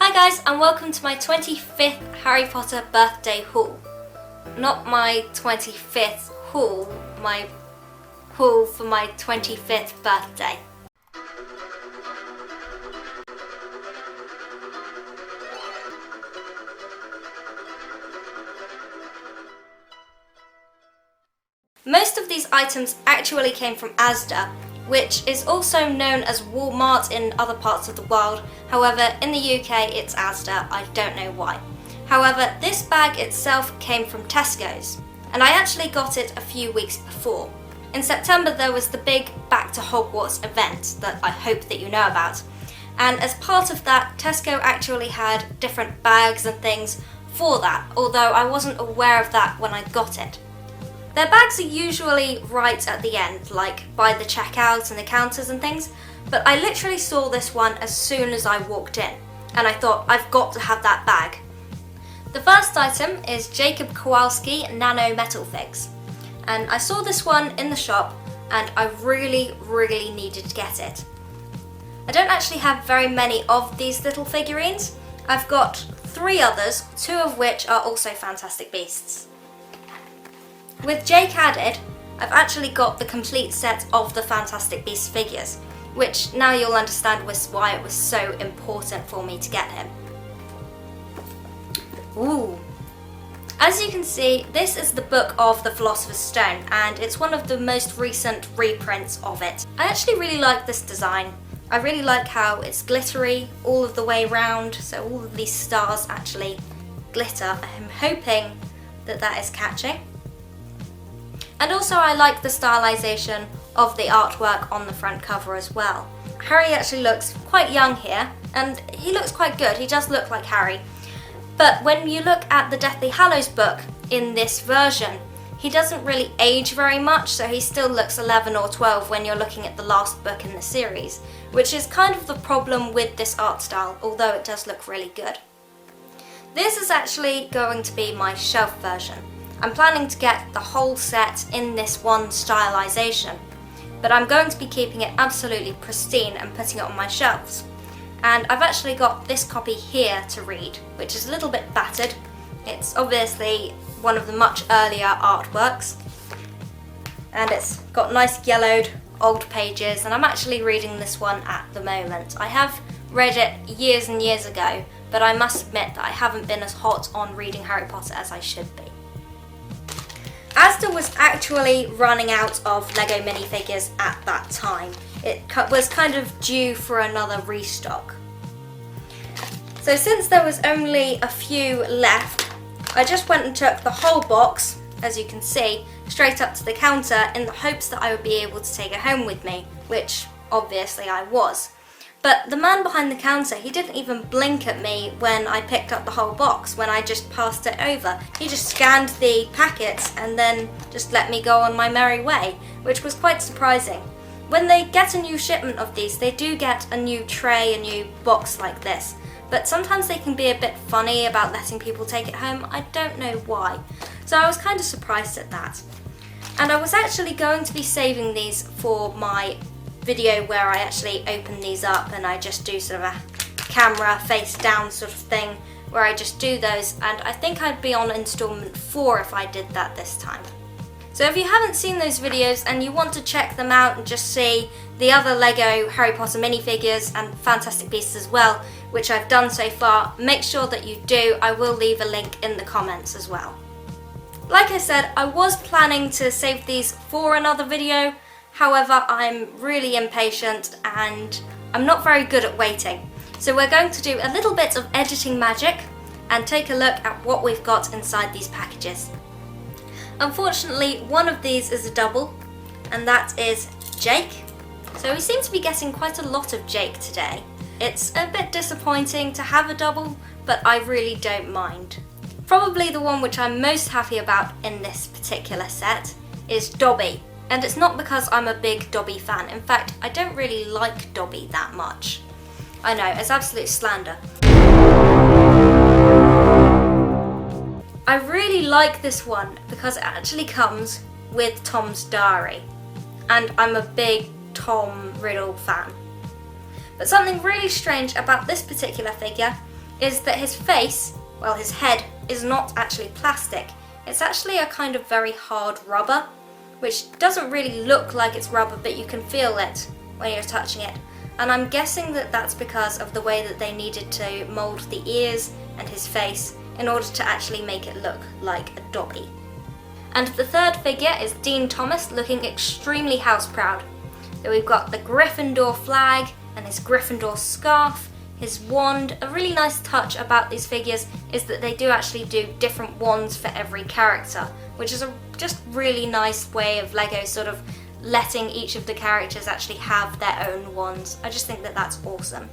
Hi guys, and welcome to my 25th Harry Potter birthday haul. Not my 25th haul, my haul for my 25th birthday. Most of these items actually came from Asda, which is also known as Walmart in other parts of the world. However, in the UK it's Asda, I don't know why. However, this bag itself came from Tesco's, and I actually got it a few weeks before. In September there was the big Back to Hogwarts event that I hope that you know about, and as part of that, Tesco actually had different bags and things for that, although I wasn't aware of that when I got it. Their bags are usually right at the end, like by the checkout and the counters and things, but I literally saw this one as soon as I walked in, and I thought I've got to have that bag. The first item is Jacob Kowalski Nano Metal Figs, and I saw this one in the shop and I really needed to get it. I don't actually have very many of these little figurines. I've got 3 others, 2 of which are also Fantastic Beasts. With Jake added, I've actually got the complete set of the Fantastic Beasts figures, which now you'll understand was why it was so important for me to get him. Ooh! As you can see, this is the Book of the Philosopher's Stone, and it's one of the most recent reprints of it. I actually really like this design. I really like how it's glittery all of the way around, so all of these stars actually glitter. I'm hoping that that is catching. And also I like the stylisation of the artwork on the front cover as well. Harry actually looks quite young here, and he looks quite good, he does look like Harry. But when you look at the Deathly Hallows book in this version, he doesn't really age very much, so he still looks 11 or 12 when you're looking at the last book in the series, which is kind of the problem with this art style, although it does look really good. This is actually going to be my shelf version. I'm planning to get the whole set in this one stylisation, but I'm going to be keeping it absolutely pristine and putting it on my shelves. And I've actually got this copy here to read, which is a little bit battered. It's obviously one of the much earlier artworks, and it's got nice yellowed old pages, and I'm actually reading this one at the moment. I have read it years and years ago, but I must admit that I haven't been as hot on reading Harry Potter as I should be. Asda was actually running out of Lego minifigures at that time. It was kind of due for another restock. So since there was only a few left, I just went and took the whole box, as you can see, straight up to the counter in the hopes that I would be able to take it home with me, which obviously I was. But the man behind the counter, he didn't even blink at me when I picked up the whole box, when I just passed it over. He just scanned the packets and then just let me go on my merry way, which was quite surprising. When they get a new shipment of these, they do get a new tray, a new box like this, but sometimes they can be a bit funny about letting people take it home. I don't know why. So I was kind of surprised at that. And I was actually going to be saving these for my video where I actually open these up and I just do sort of a camera face down sort of thing where I just do those, and I think I'd be on installment 4 if I did that this time. So if you haven't seen those videos and you want to check them out and just see the other Lego Harry Potter minifigures and Fantastic Beasts as well, which I've done so far, make sure that you do. I will leave a link in the comments as well. Like I said, I was planning to save these for another video. However, I'm really impatient and I'm not very good at waiting. So we're going to do a little bit of editing magic and take a look at what we've got inside these packages. Unfortunately, one of these is a double, and that is Jake. So we seem to be getting quite a lot of Jake today. It's a bit disappointing to have a double, but I really don't mind. Probably the one which I'm most happy about in this particular set is Dobby. And it's not because I'm a big Dobby fan. In fact, I don't really like Dobby that much. I know, it's absolute slander. I really like this one because it actually comes with Tom's diary. And I'm a big Tom Riddle fan. But something really strange about this particular figure is that his face, well, his head, is not actually plastic. It's actually a kind of very hard rubber, which doesn't really look like it's rubber, but you can feel it when you're touching it. And I'm guessing that that's because of the way that they needed to mould the ears and his face in order to actually make it look like a Dobby. And the third figure is Dean Thomas, looking extremely house proud. So we've got the Gryffindor flag and his Gryffindor scarf, his wand. A really nice touch about these figures is that they do actually do different wands for every character, which is a just really nice way of Lego sort of letting each of the characters actually have their own wands. I just think that that's awesome.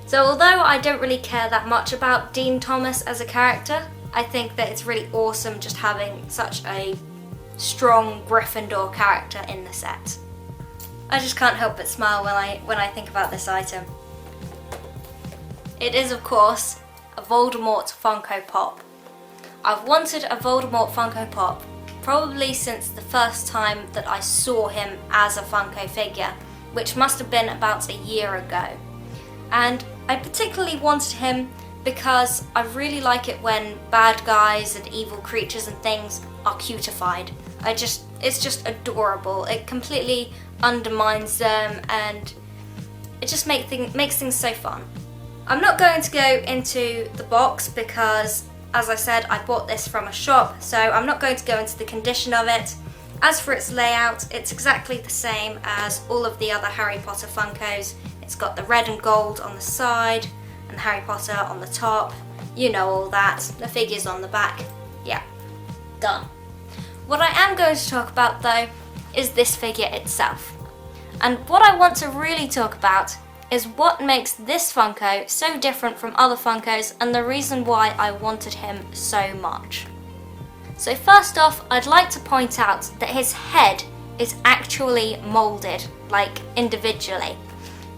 So although I don't really care that much about Dean Thomas as a character, I think that it's really awesome just having such a strong Gryffindor character in the set. I just can't help but smile when I think about this item. It is, of course, a Voldemort Funko Pop. I've wanted a Voldemort Funko Pop probably since the first time that I saw him as a Funko figure, which must have been about a year ago. And I particularly wanted him because I really like it when bad guys and evil creatures and things are cutified. It's just adorable. It completely undermines them and it just makes things so fun. I'm not going to go into the box because, as I said, I bought this from a shop, so I'm not going to go into the condition of it. As for its layout, it's exactly the same as all of the other Harry Potter Funkos. It's got the red and gold on the side and Harry Potter on the top. You know all that. The figures on the back. Yeah, done. What I am going to talk about though is this figure itself. And what I want to really talk about is what makes this Funko so different from other Funkos and the reason why I wanted him so much. So first off, I'd like to point out that his head is actually moulded, like individually.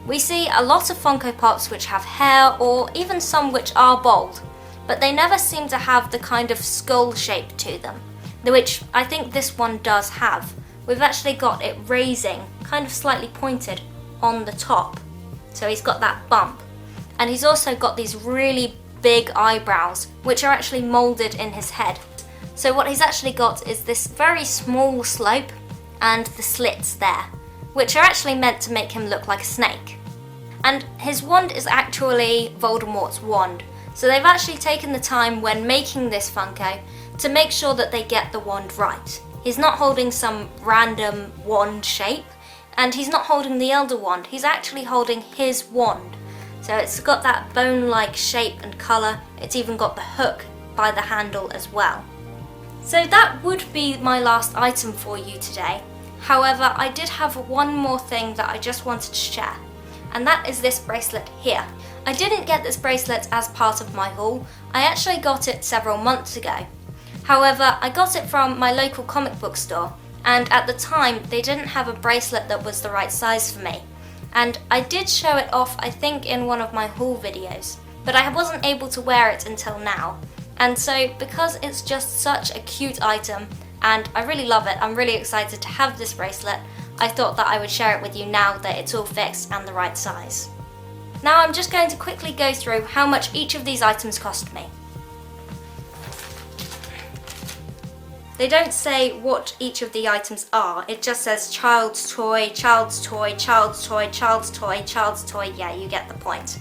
We see a lot of Funko Pops which have hair or even some which are bald, but they never seem to have the kind of skull shape to them, which I think this one does have. We've actually got it raising, kind of slightly pointed on the top. So he's got that bump. And he's also got these really big eyebrows, which are actually moulded in his head. So what he's actually got is this very small slope and the slits there, which are actually meant to make him look like a snake. And his wand is actually Voldemort's wand. So they've actually taken the time when making this Funko to make sure that they get the wand right. He's not holding some random wand shape, and he's not holding the Elder Wand, he's actually holding his wand. So it's got that bone-like shape and colour, it's even got the hook by the handle as well. So that would be my last item for you today. However, I did have one more thing that I just wanted to share, and that is this bracelet here. I didn't get this bracelet as part of my haul, I actually got it several months ago. However, I got it from my local comic book store, and at the time they didn't have a bracelet that was the right size for me. And I did show it off, I think, in one of my haul videos, but I wasn't able to wear it until now. And so because it's just such a cute item and I really love it, I'm really excited to have this bracelet, I thought that I would share it with you now that it's all fixed and the right size. Now I'm just going to quickly go through how much each of these items cost me. They don't say what each of the items are, it just says child's toy, child's toy, child's toy, child's toy, child's toy, yeah, you get the point.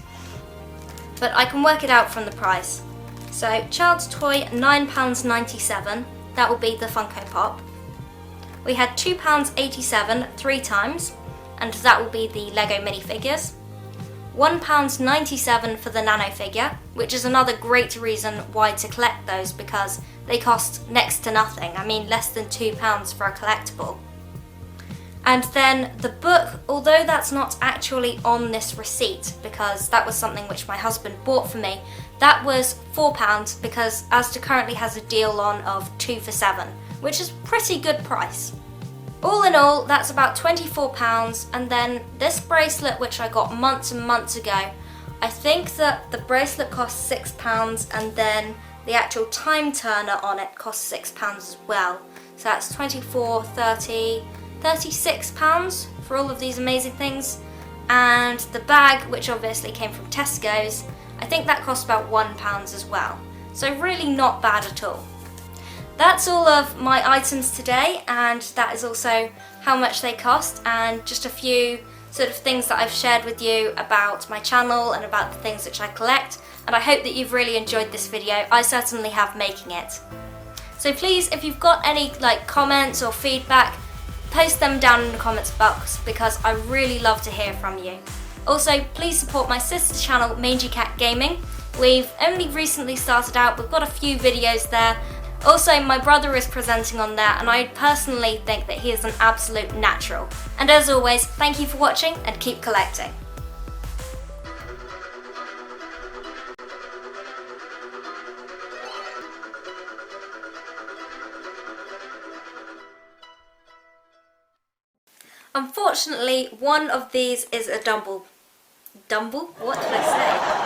But I can work it out from the price. So child's toy, £9.97, that will be the Funko Pop. We had £2.87 3 times, and that will be the Lego minifigures. £1.97 for the nano figure, which is another great reason why to collect those because they cost next to nothing. I mean, less than £2 for a collectible. And then the book, although that's not actually on this receipt because that was something which my husband bought for me, that was £4 because Asda currently has a deal on of 2 for £7, which is a pretty good price. All in all, that's about £24, and then this bracelet which I got months and months ago, I think that the bracelet costs £6 and then the actual time turner on it costs £6 as well. So that's 24, 30, £36 for all of these amazing things. And the bag, which obviously came from Tesco's, I think that cost about £1 as well. So really not bad at all. That's all of my items today, and that is also how much they cost, and just a few sort of things that I've shared with you about my channel and about the things which I collect, and I hope that you've really enjoyed this video. I certainly have making it. So please, if you've got any comments or feedback, post them down in the comments box, because I really love to hear from you. Also, please support my sister's channel, Mangy Cat Gaming. We've only recently started out, we've got a few videos there. Also, my brother is presenting on there, and I personally think that he is an absolute natural. And as always, thank you for watching and keep collecting. Unfortunately, one of these is a Dumble. What did I say?